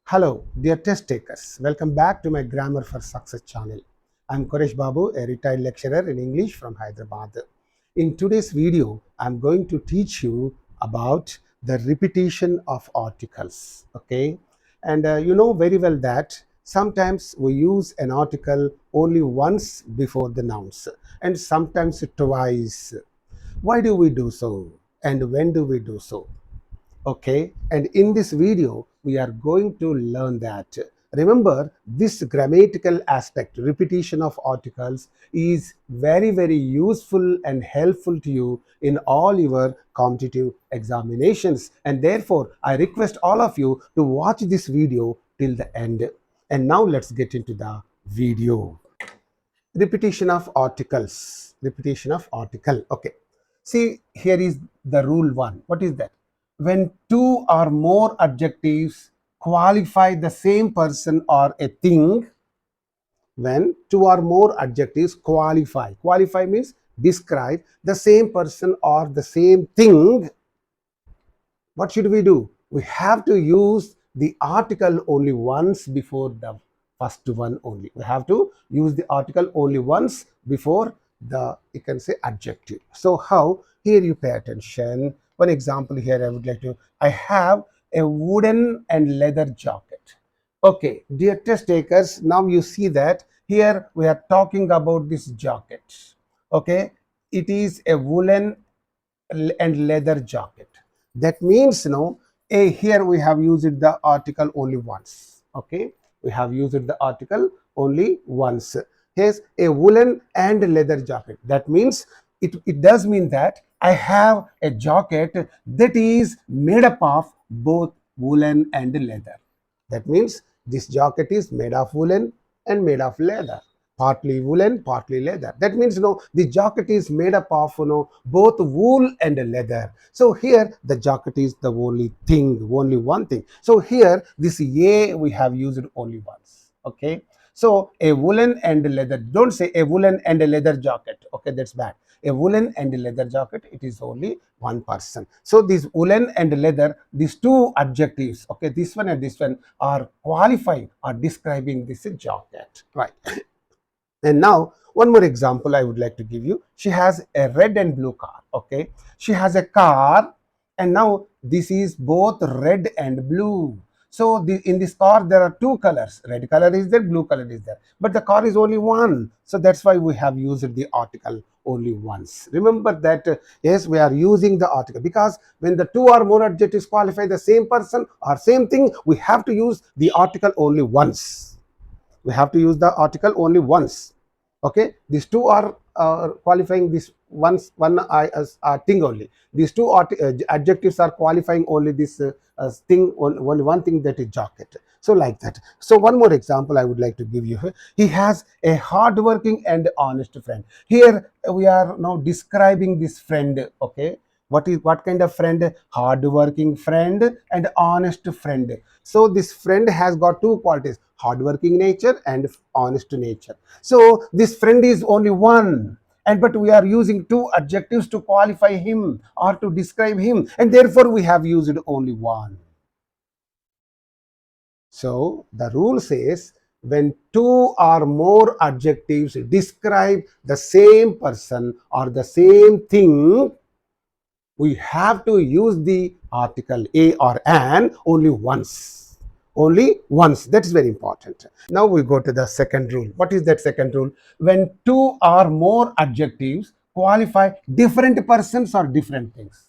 Hello, dear test takers. Welcome back to my Grammar for Success channel. I'm Koresh Babu, a retired lecturer in English from Hyderabad. In today's video, I'm going to teach you about the repetition of articles. Okay, and you know very well that sometimes we use an article only once before the nouns and sometimes twice. Why do we do so? And when do we do so? Okay, and in this video we are going to learn that. Remember, this grammatical aspect, repetition of articles, is very useful and helpful to you in all your competitive examinations, and therefore I request all of you to watch this video till the end. And now let's get into the video. Repetition of articles. Repetition of article. Okay, see, here is the rule 1. What is that? When two or more adjectives qualify the same person or a thing, when two or more adjectives qualify means describe the same person or the same thing, what should we do? We have to use the article only once before the first one only. We have to use the article only once before the, you can say, adjective. So how? Here you pay attention. One example here I would like to, I have a wooden and leather jacket. Okay, dear test takers, now you see that here we are talking about this jacket. Okay, it is a woolen and leather jacket. That means, here we have used the article only once. Okay, we have used the article only once. Here's a woolen and leather jacket. That means it does mean that I have a jacket that is made up of both woolen and leather. That means this jacket is made of woolen and made of leather, partly woolen, partly leather. That means, the jacket is made up of, both wool and leather. So here the jacket is the only thing, only one thing. So here this A we have used only once. Okay, so a woolen and leather. Don't say a woolen and a leather jacket. Okay, that's bad. A woolen and a leather jacket, it is only one person. So this woolen and leather, these two adjectives, okay, this one and this one are qualifying or describing this jacket, right? And now one more example I would like to give you. She has a red and blue car. Okay, she has a car, and now this is both red and blue. So in this car there are two colors. Red color is there, blue color is there. But the car is only one. So that's why we have used the article only once. Remember that, yes, we are using the article because when the two or more adjectives qualify the same person or same thing, we have to use the article only once. We have to use the article only once. Okay, these two are qualifying this one thing only. These two adjectives are qualifying only this thing, only one thing, that is jacket. So like that. So one more example I would like to give you. He has a hardworking and honest friend. Here we are now describing this friend. Okay, what kind of friend? Hardworking friend and honest friend. So this friend has got two qualities: hardworking nature and honest nature. So this friend is only one, and but we are using two adjectives to qualify him or to describe him, and therefore we have used only one. So the rule says when two or more adjectives describe the same person or the same thing, we have to use the article a or an only once. Only once. That is very important. Now we go to the second rule. What is that second rule? When two or more adjectives qualify different persons or different things.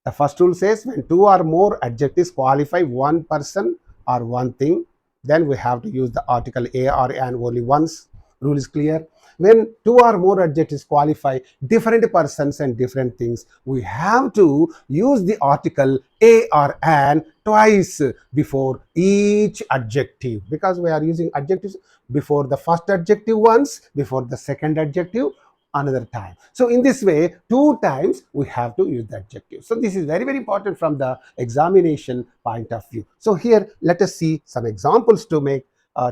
The first rule says when two or more adjectives qualify one person or one thing, then we have to use the article a or an only once. Rule is clear. When two or more adjectives qualify different persons and different things, we have to use the article a or an twice before each adjective, because we are using adjectives before the first adjective once, before the second adjective another time. So in this way, two times we have to use the adjective. So this is very important from the examination point of view. So here let us see some examples to make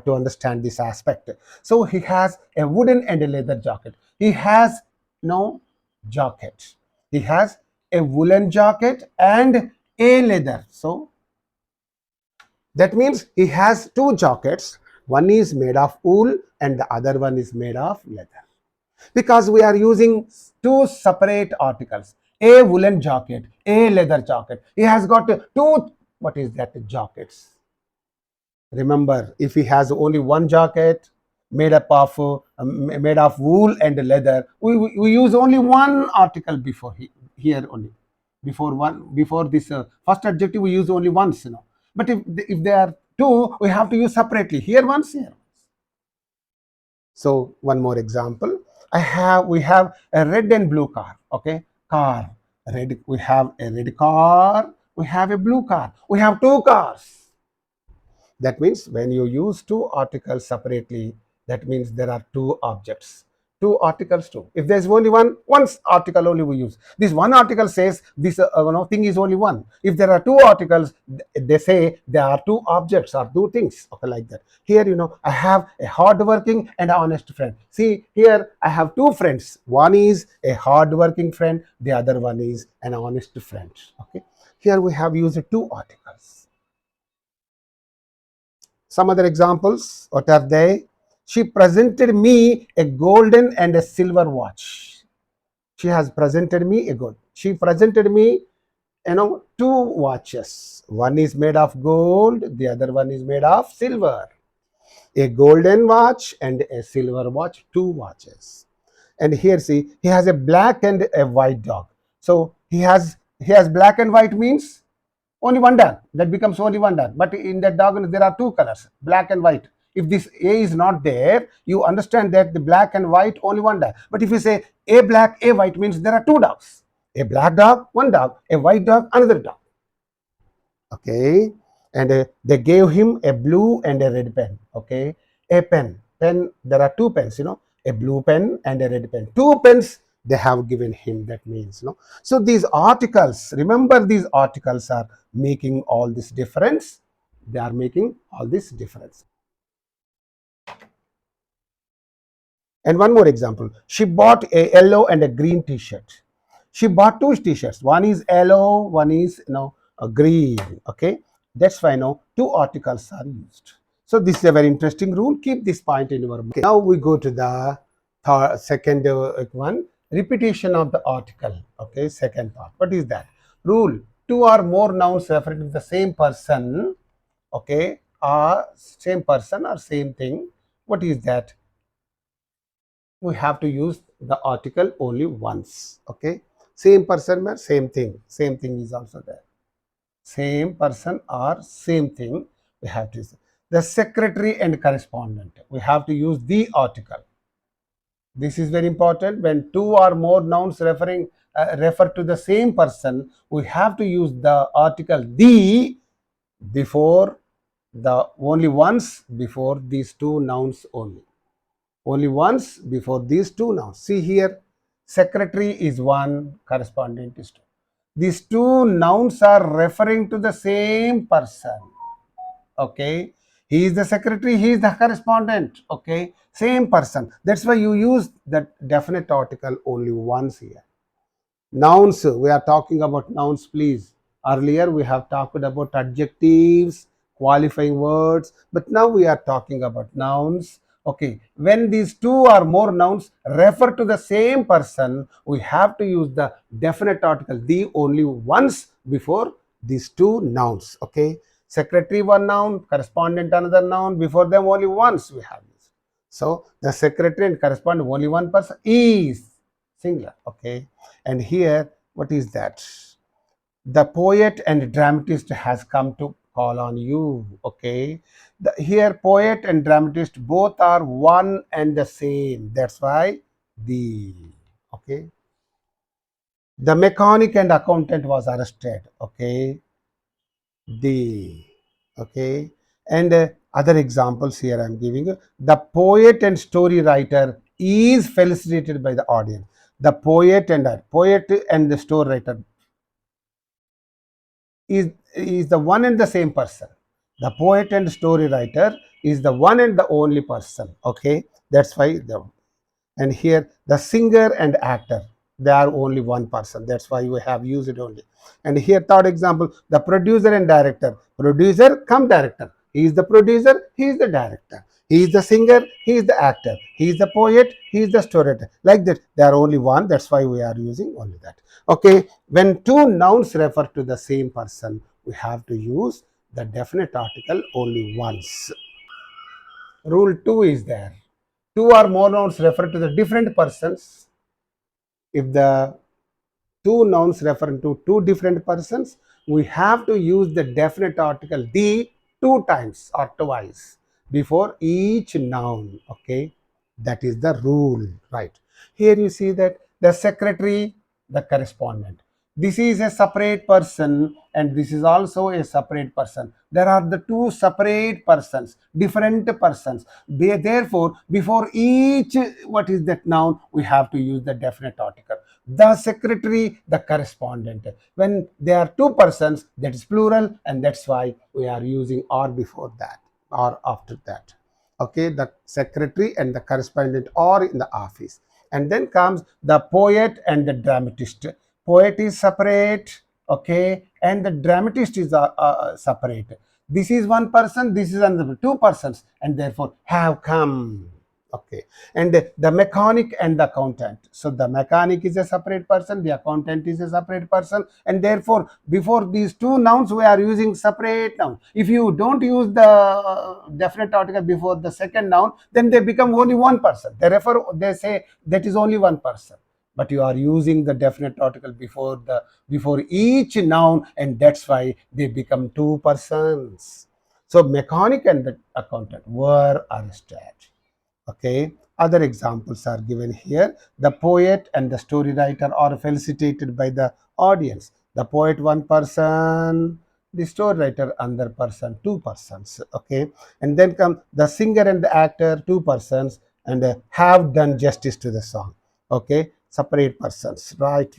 to understand this aspect. So he has a wooden and a leather jacket. He has no jacket. He has a woolen jacket and a leather. So That means he has two jackets. One is made of wool and the other one is made of leather. Because we are using two separate articles, a woolen jacket, a leather jacket. He has got two, what is that, jackets. Remember, if he has only one jacket made of wool and leather, we use only one article before here only. Before this first adjective we use only once, but if there are two, we have to use separately, here once, here. So one more example. We have a red and blue car. Okay, car, red. We have a red car. We have a blue car. We have two cars. That means when you use two articles separately, that means there are two objects. Two articles too. If there's only one article only we use. This one article says this thing is only one. If there are two articles, they say there are two objects or two things. Okay, like that. Here, I have a hardworking and honest friend. See, here I have two friends. One is a hardworking friend. The other one is an honest friend. Okay. Here we have used two articles. Some other examples, what are they? She presented me a golden and a silver watch. She has presented me a gold. She presented me, two watches. One is made of gold, the other one is made of silver. A golden watch and a silver watch, two watches. And here, see, he has a black and a white dog. So he has black and white means only one dog. That becomes only one dog. But in that dog, there are two colors, black and white. If this A is not there, you understand that the black and white, only one dog. But if you say A black, A white, means there are two dogs. A black dog, one dog. A white dog, another dog. Okay. And they gave him a blue and a red pen. Okay. A pen. There are two pens, a blue pen and a red pen. Two pens they have given him. That means, So these articles, remember, these articles are making all this difference. They are making all this difference. And one more example. She bought a yellow and a green t-shirt. She bought two t-shirts. One is yellow, one is a green. Okay, that's why two articles are used. So this is a very interesting rule. Keep this point in your mind. Okay. Now we go to the second one, repetition of the article. Okay, second part. What is that? Rule: two or more nouns referring to the same person. Okay, same person or same thing. What is that? We have to use the article only once. Okay, same person, same thing is also there. Same person or same thing, we have to use. The secretary and correspondent, we have to use the article. This is very important. When two or more nouns refer to the same person, we have to use the article the before the only once before these two nouns only. Only once before these two nouns. See here, secretary is one, correspondent is two. These two nouns are referring to the same person. Okay, he is the secretary, he is the correspondent. Okay, same person. That's why you use that definite article only once here. Nouns, we are talking about nouns, please. Earlier we have talked about adjectives, qualifying words, but now we are talking about nouns. Okay, when these two or more nouns refer to the same person, we have to use the definite article the only once before these two nouns. Okay, secretary one noun, correspondent another noun, before them only once we have this. So the secretary and correspondent only one person is singular. Okay, and here what is that? The poet and dramatist has come to call on you. Okay, here poet and dramatist both are one and the same. That's why the, okay, the mechanic and accountant was arrested. Okay, the, okay, and other examples here I'm giving you. The poet and story writer is felicitated by the audience. The poet and the story writer is the one and the same person. The poet and story writer is the one and the only person. Okay, that's why and here the singer and actor. They are only one person. That's why we have used it only. And here, third example, the producer and director. Producer come director. He is the producer, he is the director. He is the singer, he is the actor. He is the poet, he is the storyteller. Like that, they are only one. That's why we are using only that. Okay, when two nouns refer to the same person, we have to use the definite article only once. Rule 2 is there. Two or more nouns refer to the different persons. If the two nouns referring to two different persons, we have to use the definite article the two times or twice before each noun. Okay, that is the rule, right? Here you see that the secretary, the correspondent. This is a separate person and this is also a separate person. There are the two separate persons, different persons. Therefore, before each what is that noun, we have to use the definite article. The secretary, the correspondent. When there are two persons, that is plural, and that's why we are using or before that or after that. Okay, the secretary and the correspondent are in the office. And then comes the poet and the dramatist. Poet is separate, okay, and the dramatist is separate. This is one person, this is another, two persons, and therefore have come. Okay, and the mechanic and the accountant. So the mechanic is a separate person, the accountant is a separate person, and therefore before these two nouns we are using separate noun. If you don't use the definite article before the second noun, then they become only one person. They say that is only one person, but you are using the definite article before each noun, and that's why they become two persons. So mechanic and the accountant were arrested. Okay, other examples are given here. The poet and the story writer are felicitated by the audience. The poet one person, the story writer another person, two persons. Okay, and then come the singer and the actor, two persons, and have done justice to the song. Okay, separate persons. Right.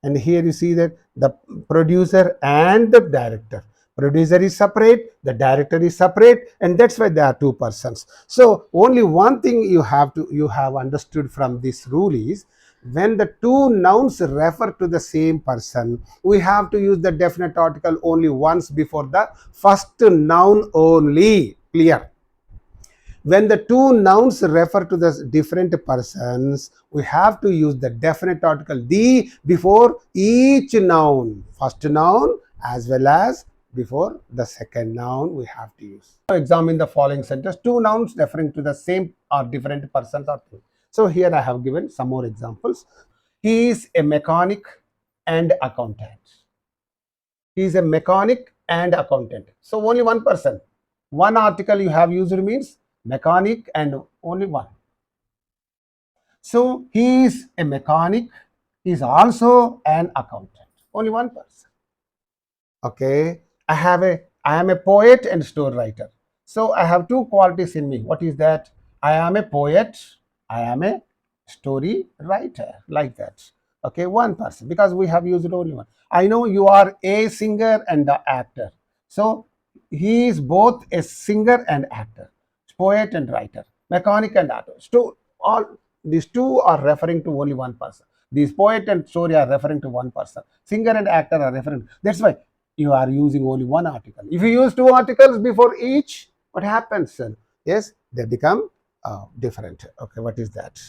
And here you see that the producer and the director. Producer is separate, the director is separate, and that's why there are two persons. So only one thing you have understood from this rule is when the two nouns refer to the same person, we have to use the definite article only once before the first noun only. Clear? When the two nouns refer to the different persons, we have to use the definite article the before each noun, first noun as well as before the second noun we have to use. So examine the following sentence. Two nouns referring to the same or different persons or things. So here I have given some more examples. He is a mechanic and accountant. He is a mechanic and accountant. So only one person. One article you have used means mechanic and only one. So he is a mechanic. He is also an accountant. Only one person. Okay. I am a poet and story writer. So I have two qualities in me. What is that? I am a poet. I am a story writer. Like that. Okay, one person, because we have used only one. I know you are a singer and the actor. So he is both a singer and actor, poet and writer, mechanic and artist. So all these two are referring to only one person. These poet and story are referring to one person. Singer and actor are referring. That's why you are using only one article. If you use two articles before each, what happens? Yes, they become different. Okay, what is that?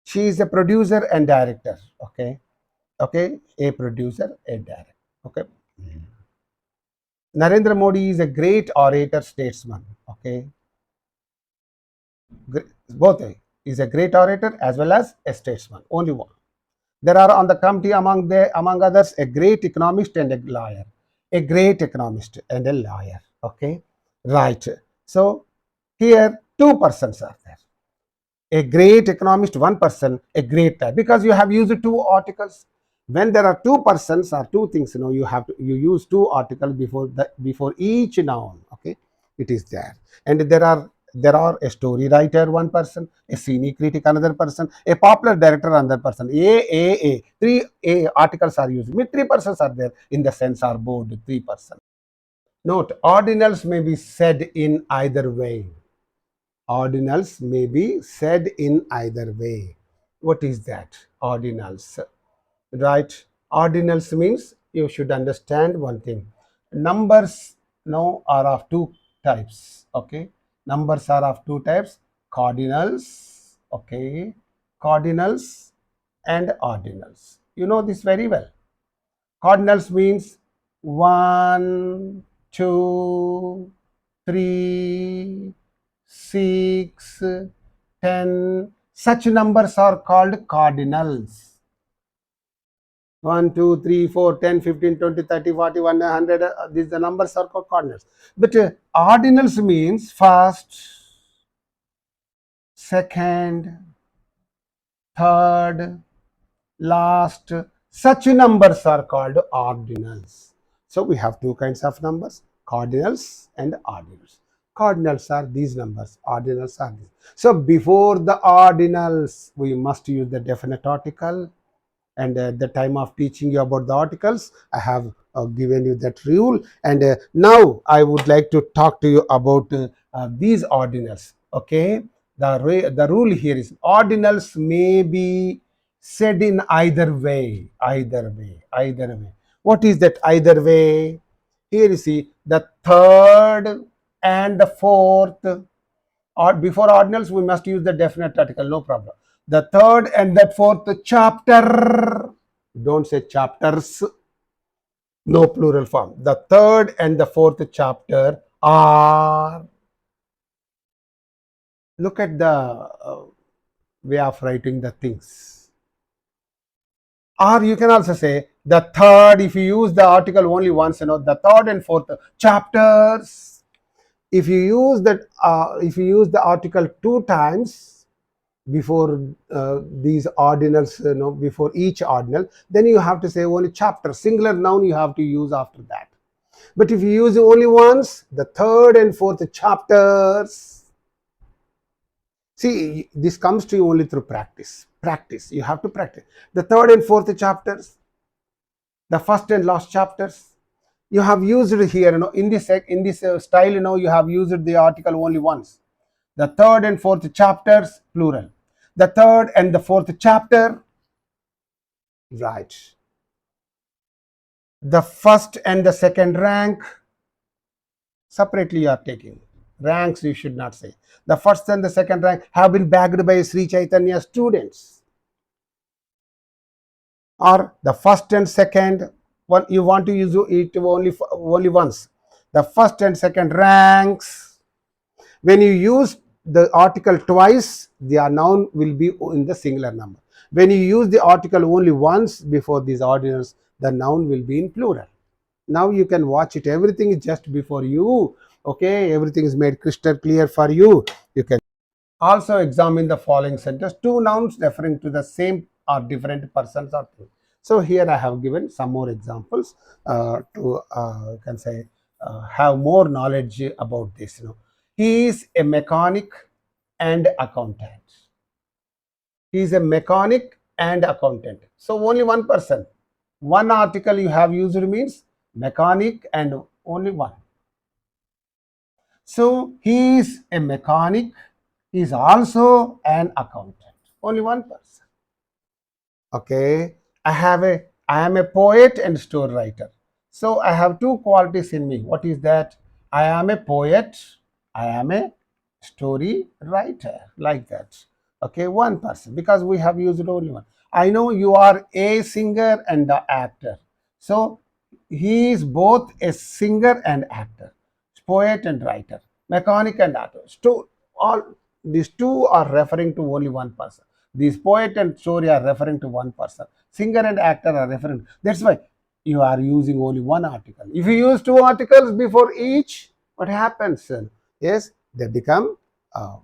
She is a producer and director. Okay, a producer, a director. Okay. Narendra Modi is a great orator, statesman. Okay, both is a great orator as well as a statesman. Only one. There are on the committee among others a great economist and a lawyer. A great economist and a lawyer. Okay, right. So here two persons are there. A great economist, one person, a great lawyer, because you have used two articles. When there are two persons or two things, you use two articles before each noun. Okay, it is there, and there are a story writer, one person, a scenic critic, another person, a popular director, another person. Three a articles are used. Three persons are there in the sense are board. Three persons. Note: ordinals may be said in either way. Ordinals may be said in either way. What is that? Ordinals, right? Ordinals means you should understand one thing. Numbers now are of two types. Okay, numbers are of two types: cardinals. Okay, cardinals and ordinals. You know this very well. Cardinals means 1, 2, 3, 6, 10. Such numbers are called cardinals. 1, 2, 3, 4, 10, 15, 20, 30, 40, 100. These the numbers are called cardinals. But ordinals means first, second, third, last. Such numbers are called ordinals. So we have two kinds of numbers: cardinals and ordinals. Cardinals are these numbers, ordinals are these. So before the ordinals, we must use the definite article. And at the time of teaching you about the articles, I have given you that rule. And now I would like to talk to you about these ordinals. Okay, the rule here is ordinals may be said in either way. Either way. What is that either way? Here you see the third and the fourth. Or before ordinals, we must use the definite article, no problem. The third and the fourth chapter. Don't say chapters, no plural form. The third and the fourth chapter are. Look at the way of writing the things. Or you can also say the third, if you use the article only once, the third and fourth chapters. If you use the article two times before these ordinals, before each ordinal, then you have to say only chapter, singular noun you have to use after that. But if you use only once, the third and fourth chapters. See, this comes to you only through practice. Practice. You have to practice. The third and fourth chapters, the first and last chapters. You have used it here, in this style, you have used the article only once. The third and fourth chapters, plural. The third and the fourth chapter, right. The first and the second rank, separately you are taking. Ranks you should not say. The first and the second rank have been bagged by Sri Chaitanya students. Or the first and second one, you want to use it only once. The first and second ranks. When you use the article twice, the noun will be in the singular number. When you use the article only once before these ordinals, the noun will be in plural. Now you can watch it. Everything is just before you. Okay, everything is made crystal clear for you. You can also examine the following sentence. Two nouns referring to the same or different persons or things. So here I have given some more examples to can say have more knowledge about this. He is a mechanic and accountant. He is a mechanic and accountant. So only one person. One article you have used means mechanic and only one. So he is a mechanic. He is also an accountant. Only one person. Okay. I am a poet and story writer. So I have two qualities in me. What is that? I am a poet. I am a story writer. Like that. Okay, one person, because we have used only one. I know you are a singer and the actor. So he is both a singer and actor, poet and writer, mechanic and actor. So all these two are referring to only one person. These poet and story are referring to one person. Singer and actor are referring. That's why you are using only one article. If you use two articles before each, what happens? Yes, they become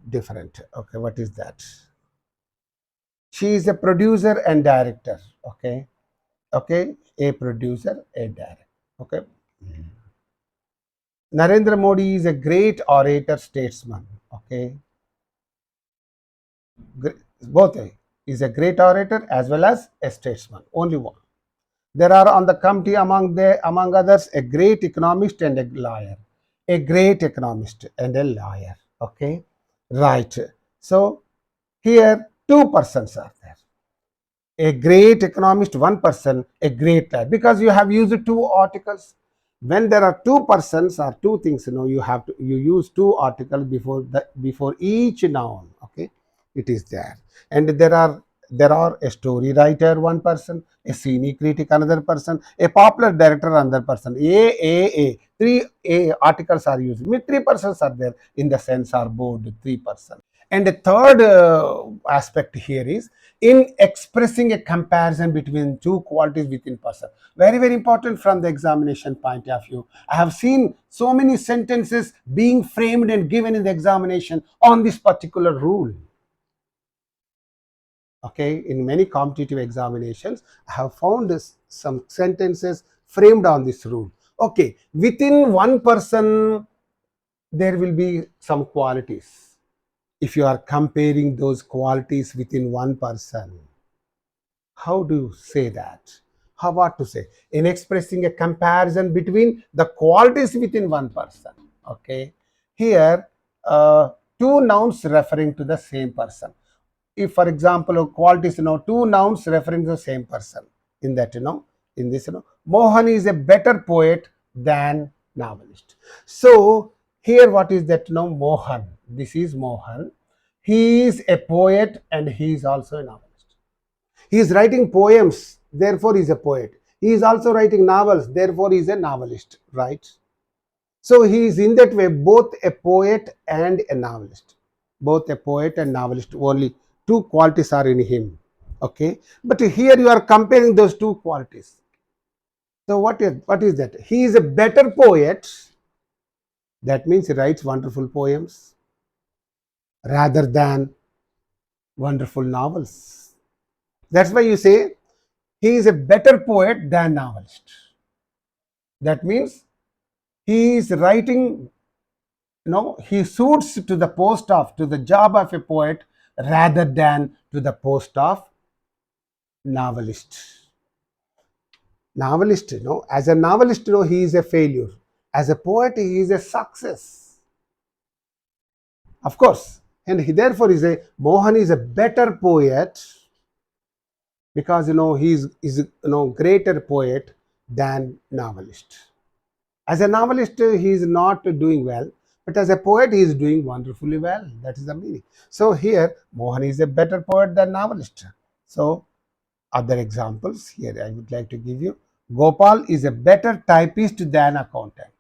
different. Okay, what is that? She is a producer and director. Okay, a producer, a director. Okay. Narendra Modi is a great orator, statesman. Okay, both is a great orator as well as a statesman. Only one. There are on the committee among others a great economist and a lawyer. A great economist and a lawyer. Okay, right. So here two persons are there. A great economist, one person, a great lad, because you have used two articles. When there are two persons or two things, you use two articles before each noun. Okay, it is there. And there are a story writer, one person, a cine critic, another person, a popular director, another person. Three a articles are used. Three persons are there in the sense are board, three person. And the third aspect here is in expressing a comparison between two qualities within person. Very, very important from the examination point of view. I have seen so many sentences being framed and given in the examination on this particular rule. Okay, in many competitive examinations, I have found some sentences framed on this rule. Okay, within one person, there will be some qualities. If you are comparing those qualities within one person, how do you say that? How what to say? In expressing a comparison between the qualities within one person. Okay. Here, two nouns referring to the same person. If, for example, qualities, two nouns referring to the same person. In that, in this, Mohan is a better poet than novelist. So here, what is that? Mohan. This is Mohan. He is a poet and he is also a novelist. He is writing poems, therefore he is a poet. He is also writing novels, therefore he is a novelist, right? So he is in that way both a poet and a novelist. Both a poet and novelist, only two qualities are in him. Okay, but here you are comparing those two qualities. So what is that? He is a better poet. That means he writes wonderful poems rather than wonderful novels. That's why you say he is a better poet than novelist. That means he is writing, he suits to the to the job of a poet rather than to the post of novelist. Novelist, as a novelist, he is a failure. As a poet, he is a success. Of course. And therefore Mohan is a better poet because he is greater poet than novelist. As a novelist, he is not doing well, but as a poet, he is doing wonderfully well. That is the meaning. So here, Mohan is a better poet than novelist. So other examples here I would like to give you. Gopal is a better typist than accountant.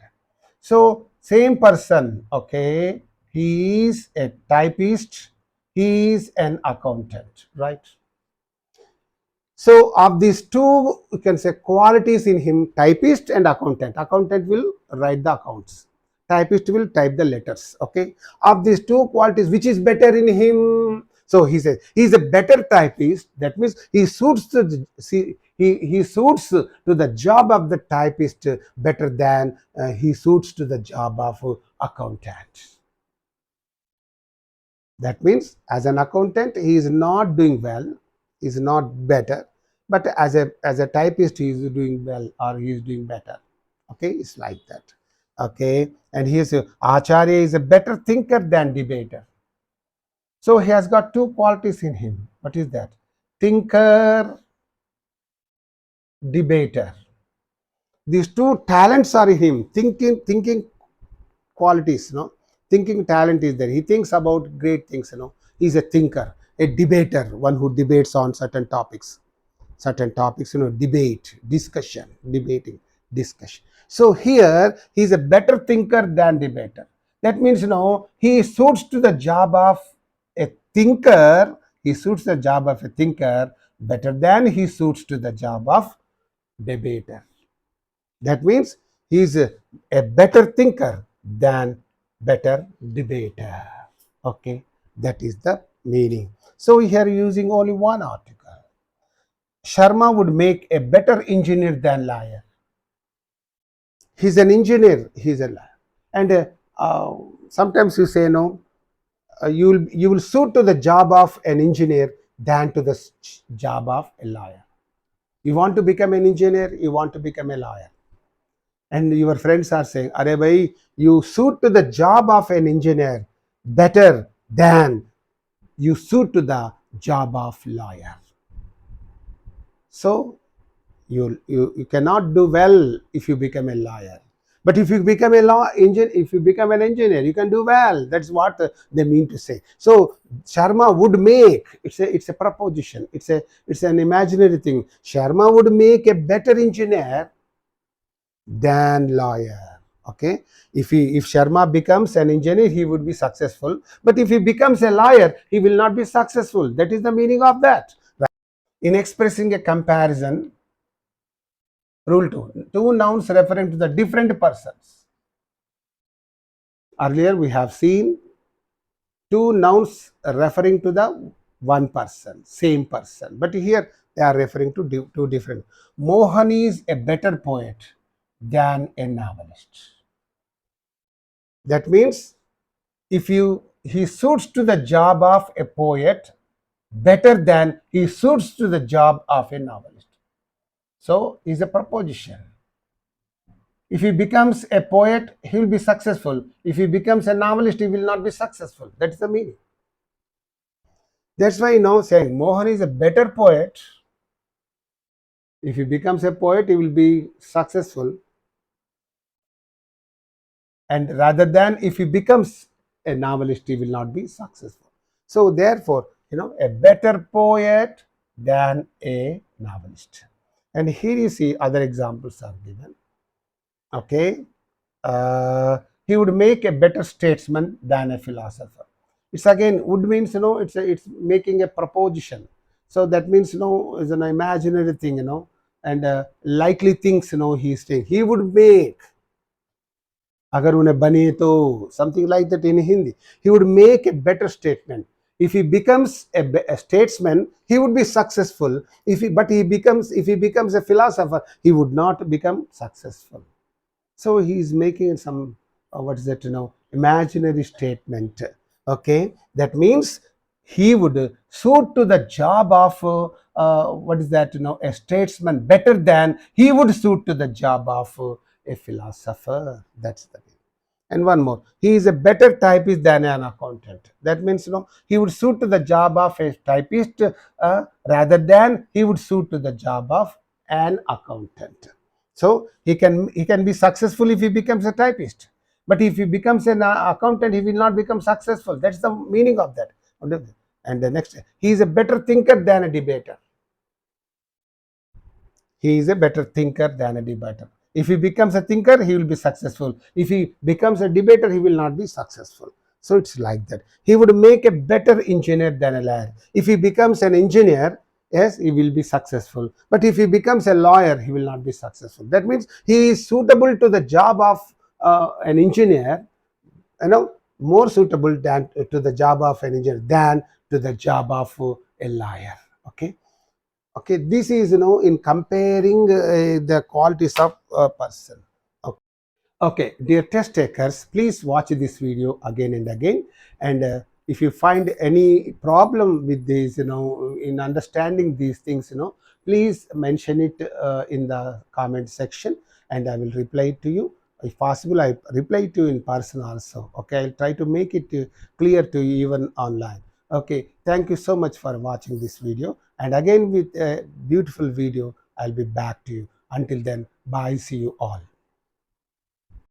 So same person, okay, he is a typist, he is an accountant, right? So of these two, you can say qualities in him, typist and accountant. Accountant will write the accounts. Typist will type the letters. Okay. Of these two qualities, which is better in him? So he says he is a better typist. That means he suits he suits to the job of the typist better than he suits to the job of accountant. That means as an accountant, he is not doing well, is not better, but as a typist, he is doing well or he is doing better. Okay, it's like that. Okay, and he is Acharya is a better thinker than debater. So he has got two qualities in him. What is that? Thinker, debater. These two talents are in him. Thinking qualities, thinking talent is there. He thinks about great things, he's a thinker, a debater, one who debates on certain topics, debate, discussion, debating, discussion. So here he is a better thinker than debater. That means, he suits to the job of a thinker. He suits the job of a thinker better than he suits to the job of debater. That means he is a better thinker than better debater. Okay, that is the meaning. So here using only one article. Sharma would make a better engineer than liar. He's an engineer, he's a liar. And sometimes you say no, you will suit to the job of an engineer than to the job of a liar. You want to become an engineer, you want to become a lawyer. And your friends are saying, "Arey bhai, you suit to the job of an engineer better than you suit to the job of lawyer." So you cannot do well if you become a lawyer. But if you become a if you become an engineer, you can do well. That's what they mean to say. So Sharma would make, it's a proposition. It's an imaginary thing. Sharma would make a better engineer than lawyer. Okay, if Sharma becomes an engineer, he would be successful. But if he becomes a lawyer, he will not be successful. That is the meaning of that. In expressing a comparison, rule 2, two nouns referring to the different persons. Earlier we have seen two nouns referring to the one person, same person. But here they are referring to two different. Mohan is a better poet than a novelist. That means if he suits to the job of a poet better than he suits to the job of a novelist. So is a proposition. If he becomes a poet, he will be successful. If he becomes a novelist, he will not be successful. That's the meaning. That's why now saying Mohan is a better poet. If he becomes a poet, he will be successful. And rather than if he becomes a novelist, he will not be successful. So therefore, a better poet than a novelist. And here you see other examples are given. Okay, he would make a better statesman than a philosopher. It's again would means it's making a proposition. So that means is an imaginary thing, and likely things he is saying. He would make agar une bane to, something like that in Hindi. He would make a better statement. If he becomes a statesman, he would be successful. If he becomes a philosopher, he would not become successful. So he is making some what is that imaginary statement. Okay, that means he would suit to the job of what is that a statesman better than he would suit to the job of a philosopher. That's the thing. And one more, he is a better typist than an accountant. That means he would suit to the job of a typist rather than he would suit to the job of an accountant. So he can be successful if he becomes a typist, but if he becomes an accountant, he will not become successful. That's the meaning of that. And the next, he is a better thinker than a debater. He is a better thinker than a debater. If he becomes a thinker, he will be successful. If he becomes a debater, he will not be successful. So it's like that. He would make a better engineer than a lawyer. If he becomes an engineer, yes, he will be successful. But if he becomes a lawyer, he will not be successful. That means he is suitable to the job of an engineer, more suitable than to the job of an engineer than to the job of a lawyer. Okay. Okay, this is in comparing the qualities of a person. Okay. Okay, dear test takers, please watch this video again and again. And if you find any problem with this, in understanding these things, please mention it in the comment section, and I will reply to you. If possible, I reply to you in person also. Okay, I'll try to make it clear to you even online. Okay, thank you so much for watching this video. And again with a beautiful video, I'll be back to you. Until then, bye. See you all.